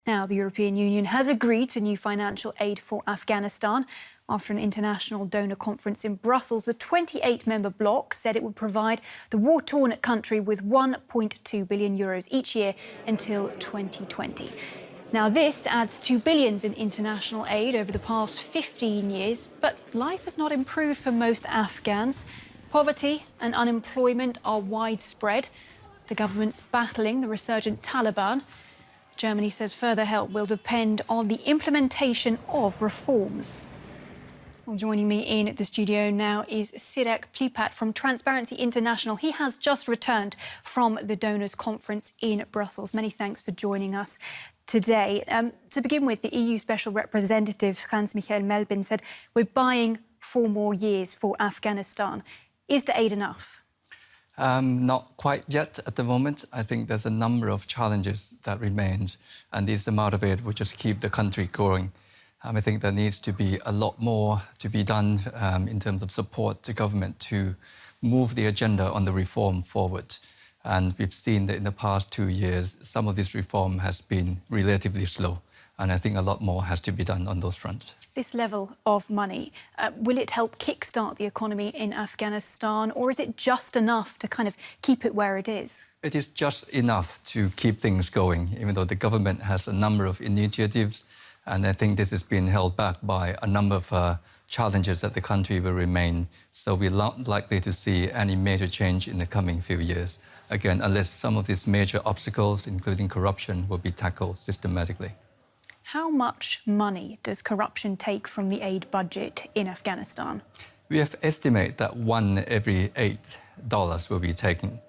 Now, the European Union has agreed to new financial aid for Afghanistan. After an international donor conference in Brussels, the 28-member bloc said it would provide the war-torn country with €1.2 billion each year until 2020. Now, this adds $2 billion in international aid over the past 15 years, but life has not improved for most Afghans. Poverty and unemployment are widespread. The government's battling the resurgent Taliban. Germany says further help will depend on the implementation of reforms. Well, joining me in the studio now is Srirak Plipat from Transparency International. He has just returned from the donors' conference in Brussels. Many thanks for joining us today. To begin with, the EU Special Representative Hans-Michael Melbin said we're buying 4 more years for Afghanistan. Is the aid enough? Not quite yet at the moment. I think there's a number of challenges that remain, and this amount of aid will just keep the country going. I think there needs to be a lot more to be done in terms of support to government to move the agenda on the reform forward. And we've seen that in the past 2 years, some of this reform has been relatively slow, and I think a lot more has to be done on those fronts. This level of money, will it help kickstart the economy in Afghanistan, or is it just enough to kind of keep it where it is? It is just enough to keep things going, even though the government has a number of initiatives, and I think this has been held back by a number of challenges that the country will remain. So we're not likely to see any major change in the coming few years, again, unless some of these major obstacles, including corruption, will be tackled systematically. How much money does corruption take from the aid budget in Afghanistan? We have estimated that $1 every $8 will be taken.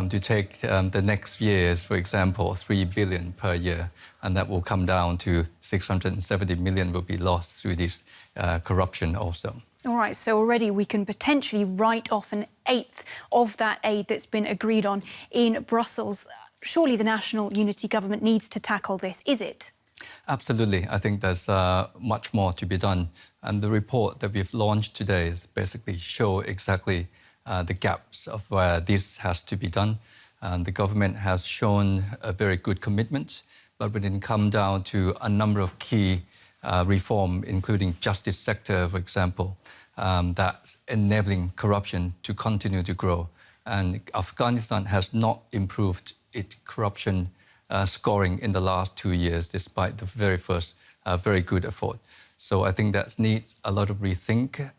To take the next years, for example, $3 billion per year, and that will come down to $670 million will be lost through this corruption also. All right, so already we can potentially write off 1/8 of that aid that's been agreed on in Brussels. Surely the National Unity Government needs to tackle this, is it? Absolutely. I think there's much more to be done. And the report that we've launched today is basically show exactly the gaps of where this has to be done. And the government has shown a very good commitment, but when it comes down to a number of key reform, including justice sector, for example, that's enabling corruption to continue to grow. And Afghanistan has not improved its corruption scoring in the last 2 years, despite the very first very good effort. So I think that needs a lot of rethink,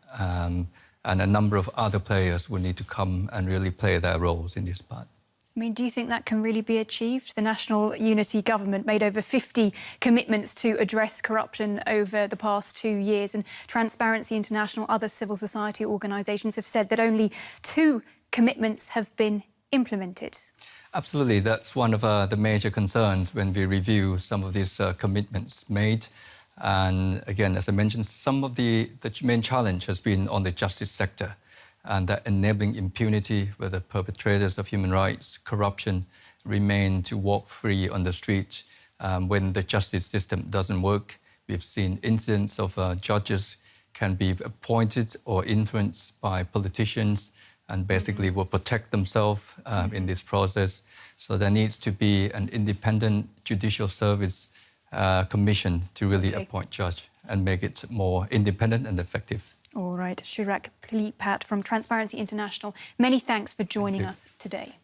and a number of other players will need to come and really play their roles in this part. I mean, do you think that can really be achieved? The National Unity Government made over 50 commitments to address corruption over the past 2 years, and Transparency International, other civil society organisations have said that only 2 commitments have been implemented. Absolutely. That's one of the major concerns when we review some of these commitments made. And again, as I mentioned, some of the main challenge has been on the justice sector, and that enabling impunity where the perpetrators of human rights, corruption, remain to walk free on the streets when the justice system doesn't work. We've seen incidents of judges can be appointed or influenced by politicians and basically will protect themselves in this process. So there needs to be an independent judicial service commission to really appoint judge and make it more independent and effective. All right, Srirak Plipat from Transparency International, many thanks for joining us today.